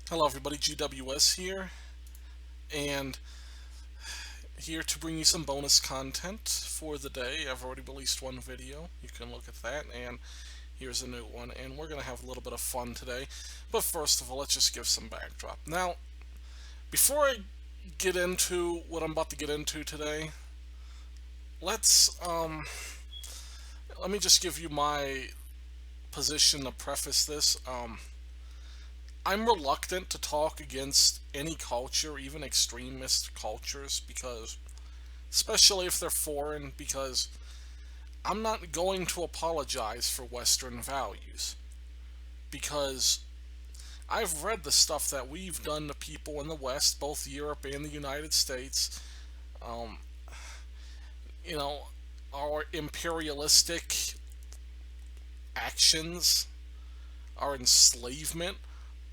Hello everybody, GWS here, and here to bring you some bonus content for the day. I've already released one video, you can look at that, and here's a new one, and we're going to have a little bit of fun today. But first of all, let's just give some backdrop. Now, before I get into what I'm about to get into today, let's, let me just give you my position to preface this. I'm reluctant to talk against any culture, even extremist cultures, because, especially if they're foreign, because I'm not going to apologize for Western values. Because I've read the stuff that we've done to people in the West, both Europe and the United States. Um, you know, our imperialistic actions, our enslavement,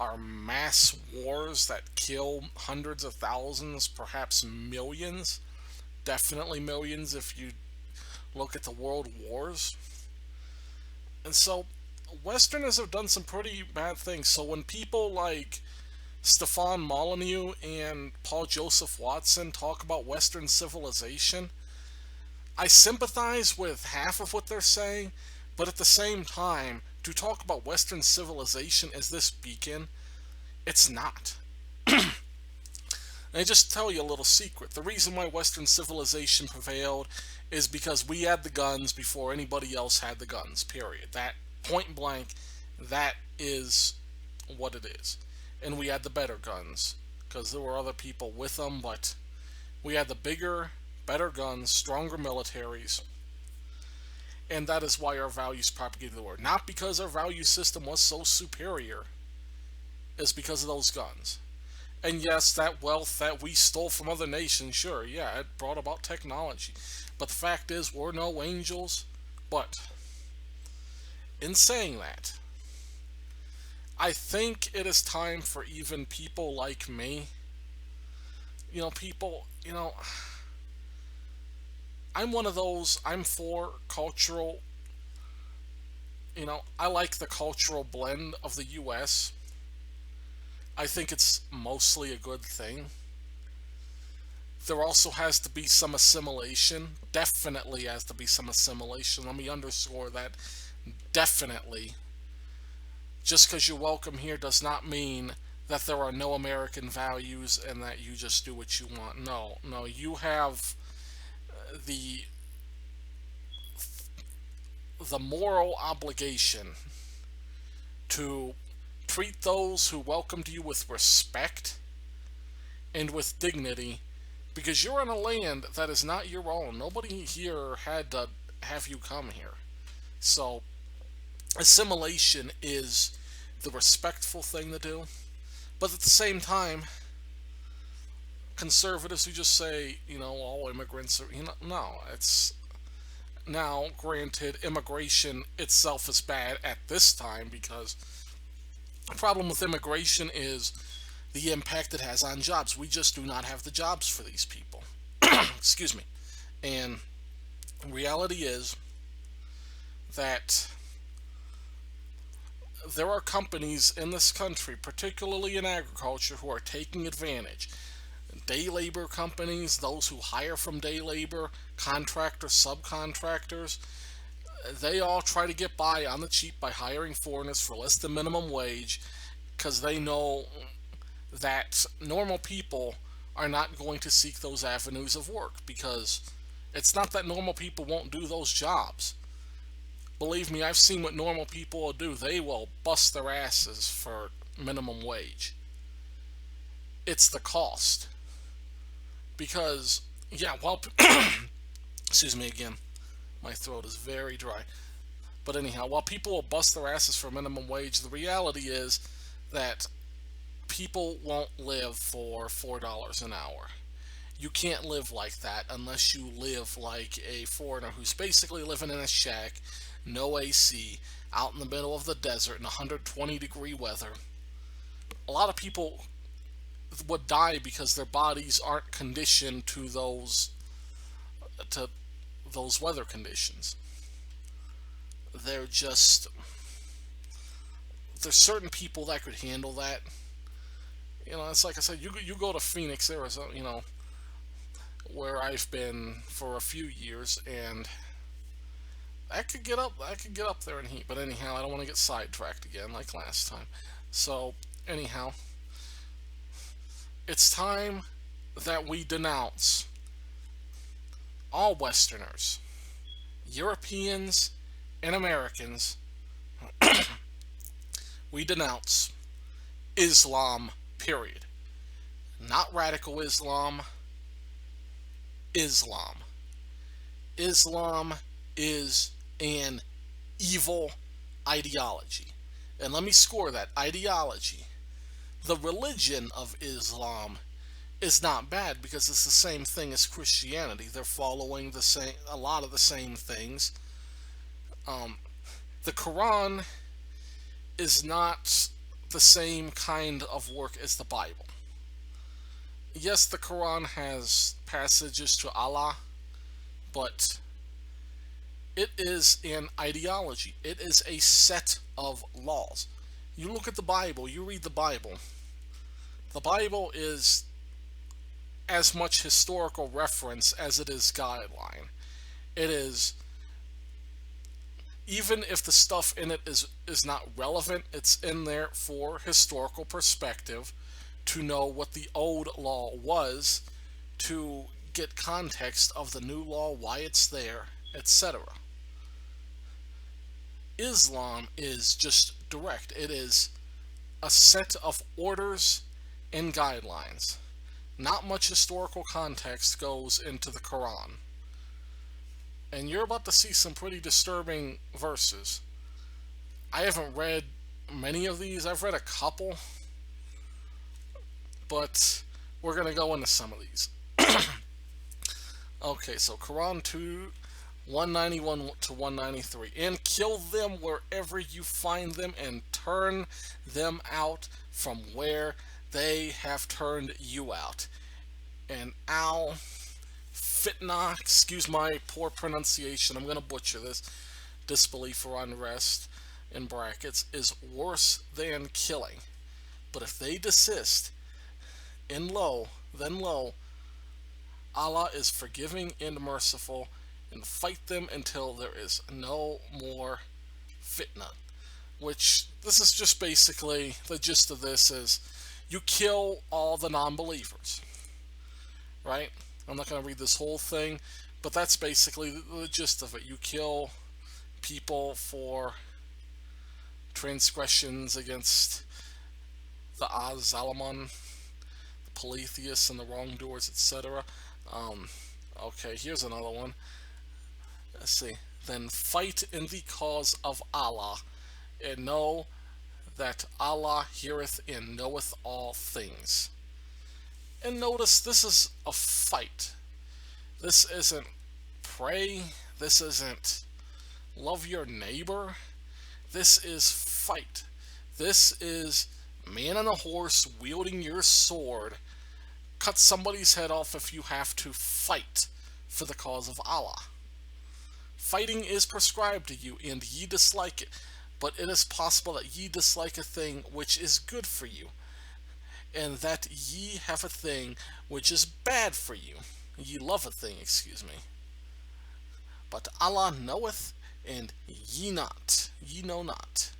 our mass wars that kill hundreds of thousands, perhaps millions, definitely millions if you look at the world wars. And so, Westerners have done some pretty bad things. So when people like Stefan Molyneux and Paul Joseph Watson talk about Western civilization, I sympathize with half of what they're saying, but at the same time, to talk about Western civilization as this beacon, it's not. And I just tell you a little secret. The reason why Western civilization prevailed is because we had the guns before anybody else had the guns, period. That, point blank, that is what it is. And we had the better guns, because there were other people with them, but we had the bigger, better guns, stronger militaries, and that is why our values propagated the word. Not because our value system was so superior, it's because of those guns. And yes, that wealth that we stole from other nations, sure, yeah, it brought about technology. But the fact is, we're no angels. But in saying that, I think it is time for even people like me, people, I'm one of those, I'm for cultural, I like the cultural blend of the US. I think it's mostly a good thing. There also has to be some assimilation. Definitely has to be some assimilation. Let me underscore that. Definitely. Just because you're welcome here does not mean that there are no American values and that you just do what you want. No, no, you have the the moral obligation to treat those who welcomed you with respect and with dignity, because you're in a land that is not your own. Nobody here had to have you come here. So, assimilation is the respectful thing to do. But at the same time, conservatives who just say, all immigrants are, no, it's. Now, granted, immigration itself is bad at this time because the problem with immigration is the impact it has on jobs. We just do not have the jobs for these people. Excuse me. And reality is that there are companies in this country, particularly in agriculture, who are taking advantage. Day labor companies, those who hire from day labor, contractors, subcontractors, they all try to get by on the cheap by hiring foreigners for less than minimum wage because they know that normal people are not going to seek those avenues of work, because it's not that normal people won't do those jobs. Believe me, I've seen what normal people will do. They will bust their asses for minimum wage. It's the cost. Because, yeah, well, excuse me again, my throat is very dry. But anyhow, while people will bust their asses for minimum wage, the reality is that people won't live for $4 an hour. You can't live like that unless you live like a foreigner who's basically living in a shack, no AC, out in the middle of the desert in 120-degree weather. A lot of people would die because their bodies aren't conditioned to those weather conditions. They're just, there's certain people that could handle that, It's like I said, you go to Phoenix, Arizona, where I've been for a few years, and I could get up there in heat. But anyhow, I don't want to get sidetracked again like last time. So anyhow, it's time that we denounce all Westerners, Europeans, and Americans. We denounce Islam, period. Not radical Islam, Islam. Islam is an evil ideology. And let me score that ideology. The religion of Islam is not bad because it's the same thing as Christianity. They're following a lot of the same things. Um, the Quran is not the same kind of work as the Bible. Yes, the Quran has passages to Allah, but it is an ideology. It is a set of laws. You look at the Bible, you read the Bible. The Bible is as much historical reference as it is guideline. It is, even if the stuff in it is not relevant, it's in there for historical perspective, to know what the old law was, to get context of the new law, why it's there, etc. Islam is just direct. It is a set of orders and guidelines. Not much historical context goes into the Quran. And you're about to see some pretty disturbing verses. I haven't read many of these. I've read a couple. But we're going to go into some of these. Okay, so Quran 2, 191 to 193. And kill them wherever you find them, and turn them out from where they have turned you out. And al fitna, excuse my poor pronunciation, I'm going to butcher this, disbelief or unrest, in brackets, is worse than killing. But if they desist, then lo, Allah is forgiving and merciful, and fight them until there is no more fitna. Which, this is just basically, the gist of this is, you kill all the non-believers. Right? I'm not going to read this whole thing, but that's basically the gist of it. You kill people for transgressions against the Az-Zaliman, the polytheists and the wrongdoers, etc. Okay, here's another one. Let's see. Then fight in the cause of Allah, and know that Allah heareth and knoweth all things. And notice, this is a fight. This isn't pray. This isn't love your neighbor. This is fight. This is man on a horse wielding your sword. Cut somebody's head off if you have to fight for the cause of Allah. Fighting is prescribed to you, and ye dislike it. But it is possible that ye dislike a thing which is good for you, and that ye have a thing which is bad for you. Ye love a thing, excuse me. But Allah knoweth, and ye not. Ye know not.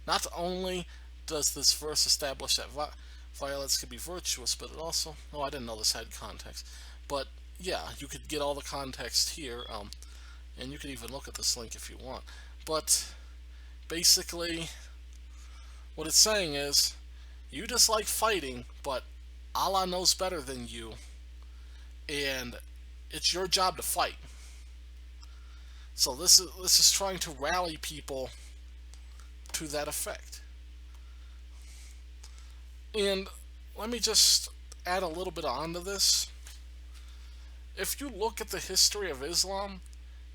Not only does this verse establish that violence can be virtuous, but it also... Oh, I didn't know this had context. But, yeah, you could get all the context here, and you could even look at this link if you want. But, basically, what it's saying is, you dislike fighting, but Allah knows better than you, and it's your job to fight. So this is trying to rally people to that effect. And let me just add a little bit onto this. If you look at the history of Islam,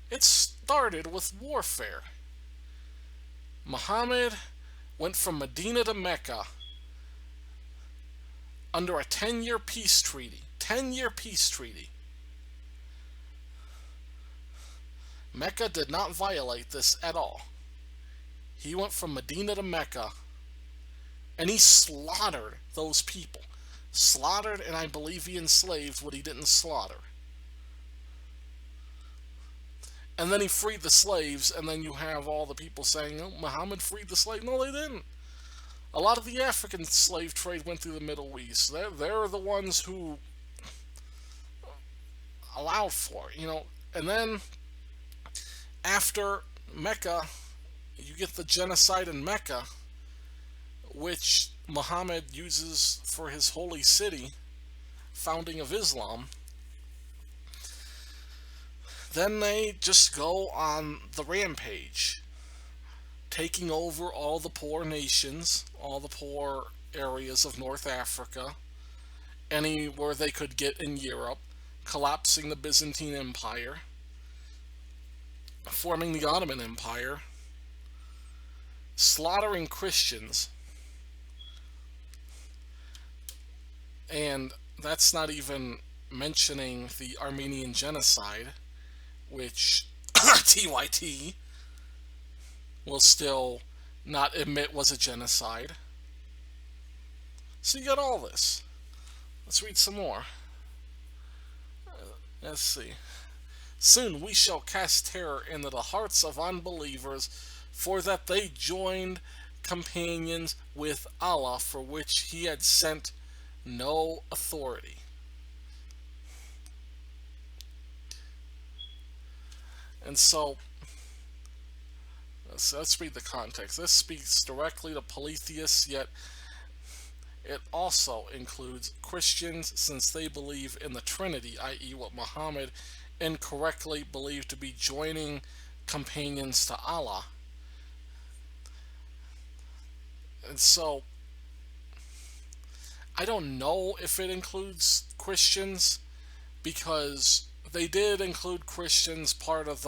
it started with warfare. Muhammad went from Medina to Mecca under a 10-year peace treaty. 10-year peace treaty. Mecca did not violate this at all. He went from Medina to Mecca And he slaughtered those people. Slaughtered, and I believe he enslaved what he didn't slaughter. And then he freed the slaves, and then you have all the people saying, oh, Muhammad freed the slaves. No, they didn't. A lot of the African slave trade went through the Middle East. They're the ones who allowed for it, And then after Mecca, you get the genocide in Mecca, which Muhammad uses for his holy city, founding of Islam. Then they just go on the rampage, taking over all the poor nations, all the poor areas of North Africa, anywhere they could get in Europe, collapsing the Byzantine Empire, forming the Ottoman Empire, slaughtering Christians, and that's not even mentioning the Armenian genocide, which TYT will still not admit was a genocide. So you got all this. Let's read some more. Let's see. Soon we shall cast terror into the hearts of unbelievers, for that they joined companions with Allah, for which he had sent no authority. And so let's read the context. This speaks directly to polytheists, yet it also includes Christians, since they believe in the Trinity, i.e., what Muhammad incorrectly believed to be joining companions to Allah. And so I don't know if it includes Christians, because they did include Christians part of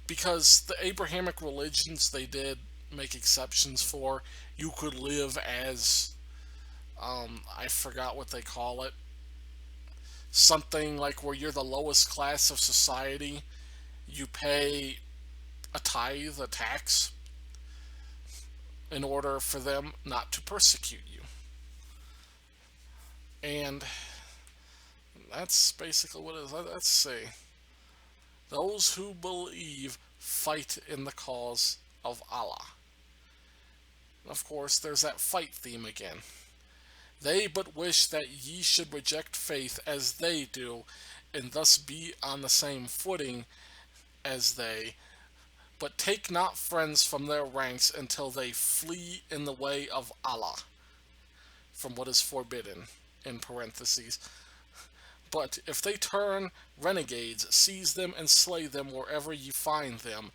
because the Abrahamic religions they did make exceptions for. You could live as, I forgot what they call it, something like where you're the lowest class of society. You pay a tithe, a tax, in order for them not to persecute you. And that's basically what it is. Let's see. Those who believe fight in the cause of Allah. Of course, there's that fight theme again. They but wish that ye should reject faith as they do, and thus be on the same footing as they. But take not friends from their ranks until they flee in the way of Allah, from what is forbidden, in parentheses. But if they turn renegades, seize them and slay them wherever ye find them.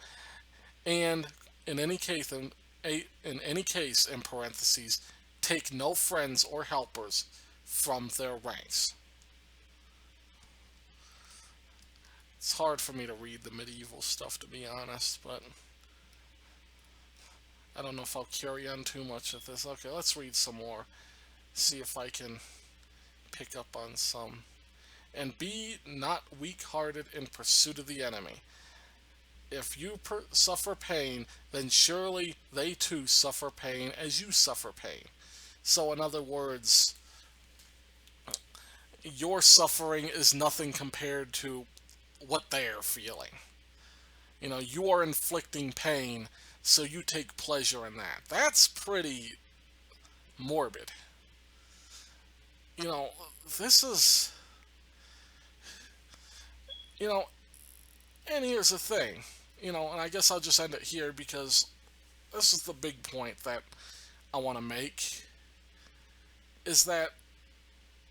And in any case, in parentheses, take no friends or helpers from their ranks. It's hard for me to read the medieval stuff, to be honest, but I don't know if I'll carry on too much with this. Okay, let's read some more. See if I can pick up on some. And be not weak-hearted in pursuit of the enemy. If you suffer pain, then surely they too suffer pain as you suffer pain. So in other words, your suffering is nothing compared to what they're feeling. You are inflicting pain, so you take pleasure in that. That's pretty morbid. This is... and here's the thing, and I guess I'll just end it here, because this is the big point that I want to make, is that,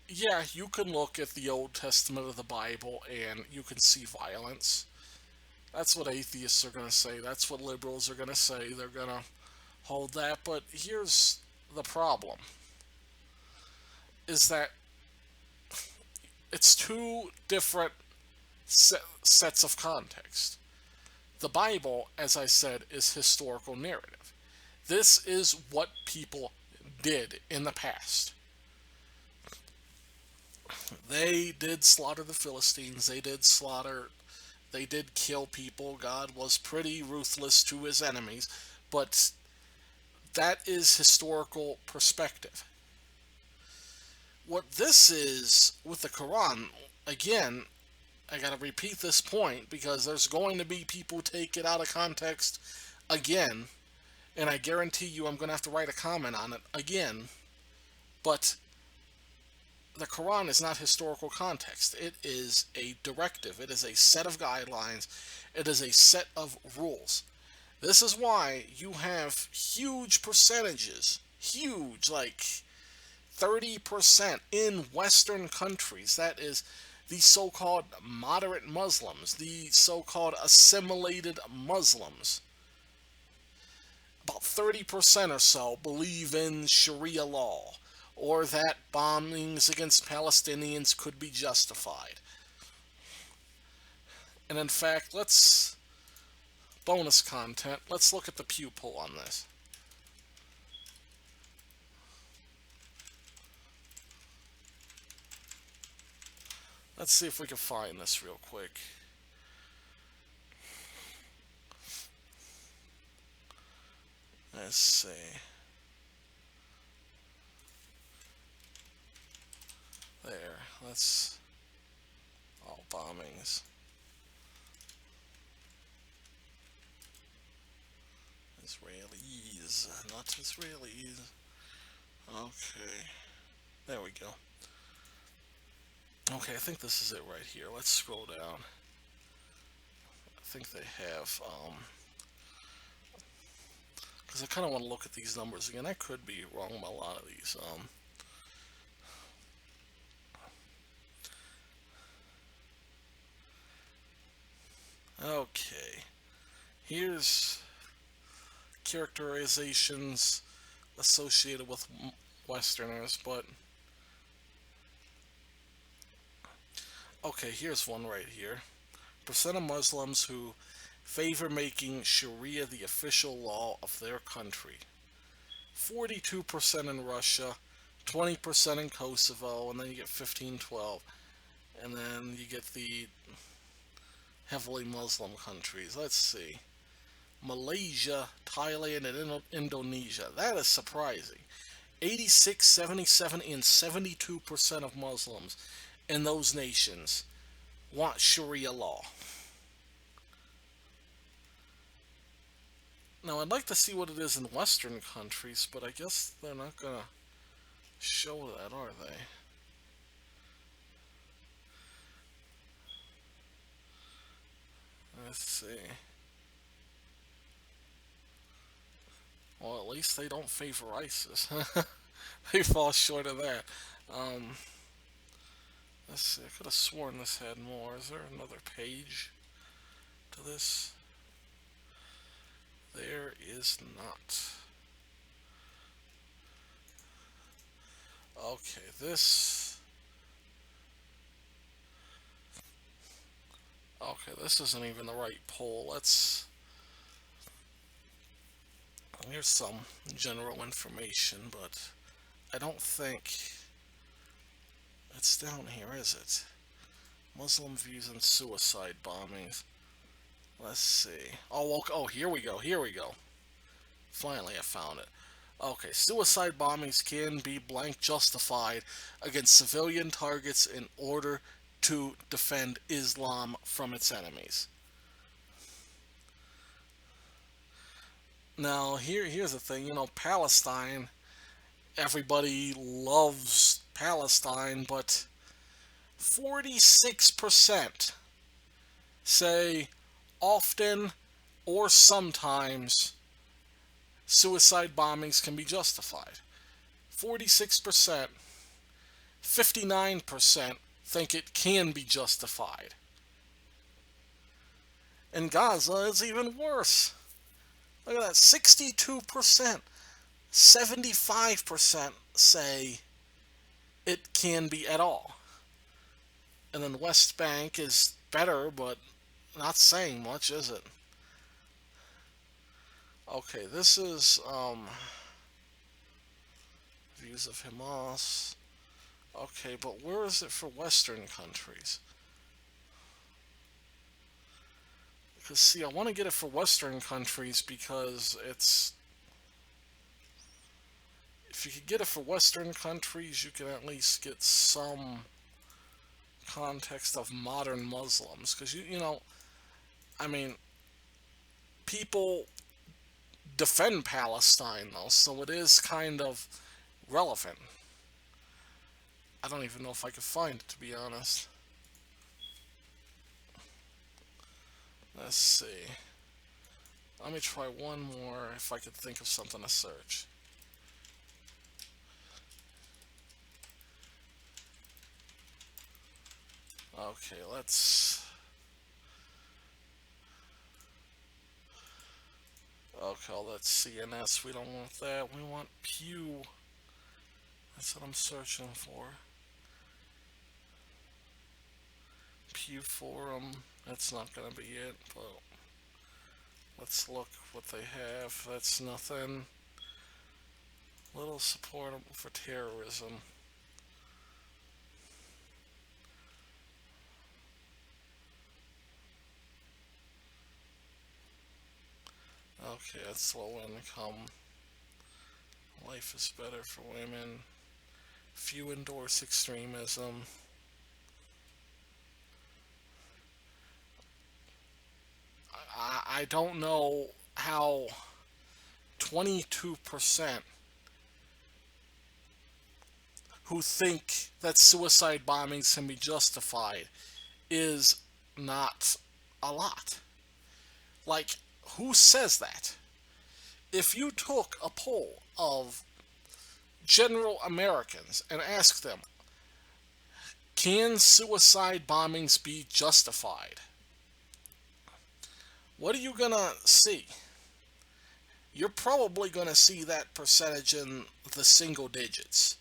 yeah, you can look at the Old Testament of the Bible and you can see violence. That's what atheists are going to say. That's what liberals are going to say. They're going to hold that. But here's the problem, is that it's two different sets of context. The Bible, as I said, is historical narrative. This is what people did in the past. They did slaughter the Philistines. They did kill people. God was pretty ruthless to his enemies. But That is historical perspective. What this is with the Quran, again, I gotta repeat this point because there's going to be people take it out of context again, and I guarantee you I'm gonna have to write a comment on it again. But the Quran is not historical context. It is a directive. It is a set of guidelines. It is a set of rules. This is why you have huge percentages, huge, like 30% in Western countries. That is the so called moderate Muslims, the so called assimilated Muslims. About 30% or so believe in Sharia law or that bombings against Palestinians could be justified. And in fact, let's bonus content. Let's look at the Pew Poll on this. Let's see if we can find this real quick. Let's see. There. Let's. All bombings. Israelis. Not Israelis. Okay. There we go. Okay, I think this is it right here. Let's scroll down. I think they have, because I kind of want to look at these numbers again. I could be wrong about a lot of these. Okay. Here's characterizations associated with Westerners, but okay, here's one right here. Percent of Muslims who favor making Sharia the official law of their country. 42% in Russia, 20% in Kosovo, and then you get 15-12. And then you get the heavily Muslim countries. Let's see. Malaysia, Thailand, and Indonesia. That is surprising. 86, 77, and 72% of Muslims in those nations want Sharia law. Now, I'd like to see what it is in Western countries, but I guess they're not going to show that, are they? Let's see. Well, at least they don't favor ISIS. They fall short of that. Um, let's see. I could have sworn this had more. Is there another page to this? There is not. Okay, this. Okay, this isn't even the right poll. Let's. Here's some general information, but I don't think it's down here, is it? Muslim views on suicide bombings. Let's see. Oh, okay. Oh, here we go. Here we go. Finally, I found it. Okay, suicide bombings can be blank justified against civilian targets in order to defend Islam from its enemies. Now, here's the thing. Palestine. Everybody loves Palestine, but 46% say often or sometimes suicide bombings can be justified. 46%, 59% think it can be justified. In Gaza, it's even worse. Look at that, 62%, 75% say it can be at all. And then West Bank is better, but not saying much, is it? Okay, this is views of Hamas. Okay, but where is it for Western countries? Because, see, I want to get it for Western countries because it's If you could get it for Western countries, you can at least get some context of modern Muslims. Because, I mean, people defend Palestine, though, so it is kind of relevant. I don't even know if I could find it, to be honest. Let's see. Let me try one more if I could think of something to search. Okay, let's... Okay, let's CNS. We don't want that. We want Pew. That's what I'm searching for. Pew Forum. That's not going to be it, but let's look what they have. That's nothing. Little support for terrorism. Okay, that's low income. Life is better for women. Few endorse extremism. I don't know how 22% who think that suicide bombings can be justified is not a lot. Like, who says that? If you took a poll of general Americans and asked them, can suicide bombings be justified? What are you gonna see? You're probably gonna see that percentage in the single digits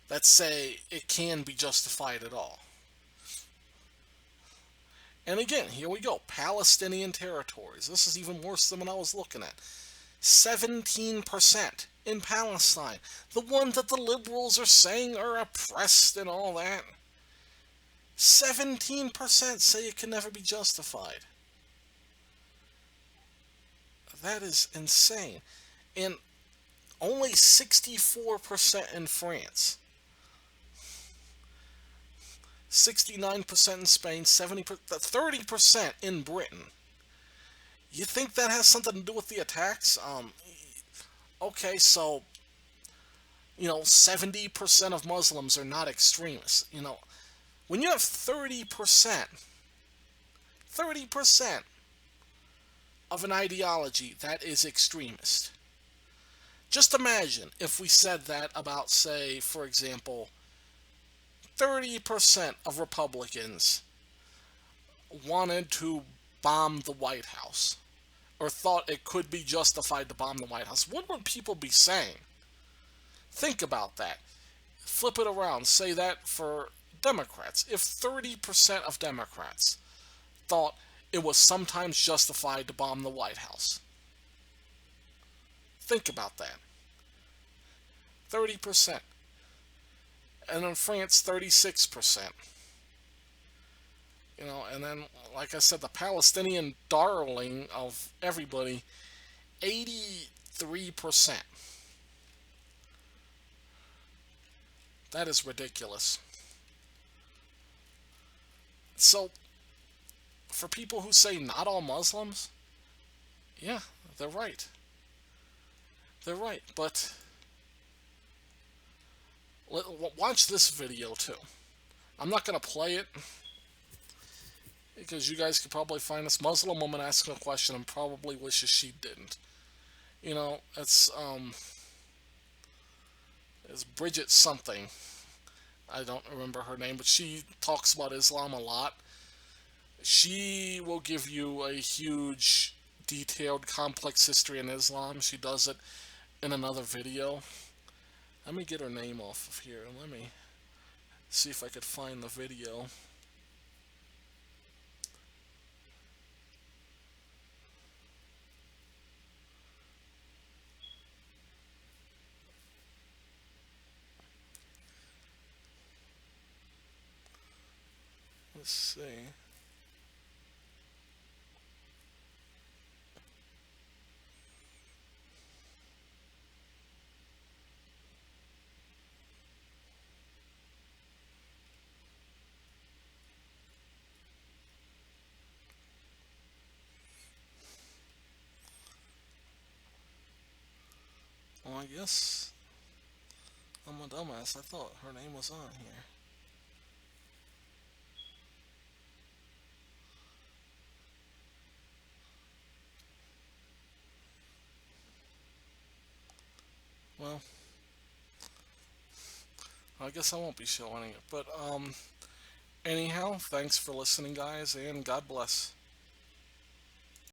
that say it can be justified at all. And again, here we go. Palestinian territories. This is even worse than what I was looking at. 17% in Palestine. The one that the liberals are saying are oppressed and all that. 17% say it can never be justified. That is insane. And only 64% in France. 69% in Spain, 30% in Britain. You think that has something to do with the attacks? Okay, so, 70% of Muslims are not extremists. When you have 30% of an ideology that is extremist, just imagine if we said that about, say, for example, 30% of Republicans wanted to bomb the White House, or thought it could be justified to bomb the White House. What would people be saying? Think about that. Flip it around. Say that for Democrats. If 30% of Democrats thought it was sometimes justified to bomb the White House. Think about that. 30%. And in France, 36%. And then, like I said, the Palestinian darling of everybody, 83%. That is ridiculous. So, for people who say not all Muslims, yeah, they're right. They're right, but watch this video too. I'm not going to play it because you guys could probably find this Muslim woman asking a question and probably wishes she didn't. It's Bridget something. I don't remember her name, but she talks about Islam a lot. She will give you a huge, detailed, complex history in Islam. She does it in another video. Let me get her name off of here. Let me see if I could find the video. Let's see. I guess I'm a dumbass. I thought her name was on here. Well, I guess I won't be showing it. But anyhow, thanks for listening, guys, and God bless.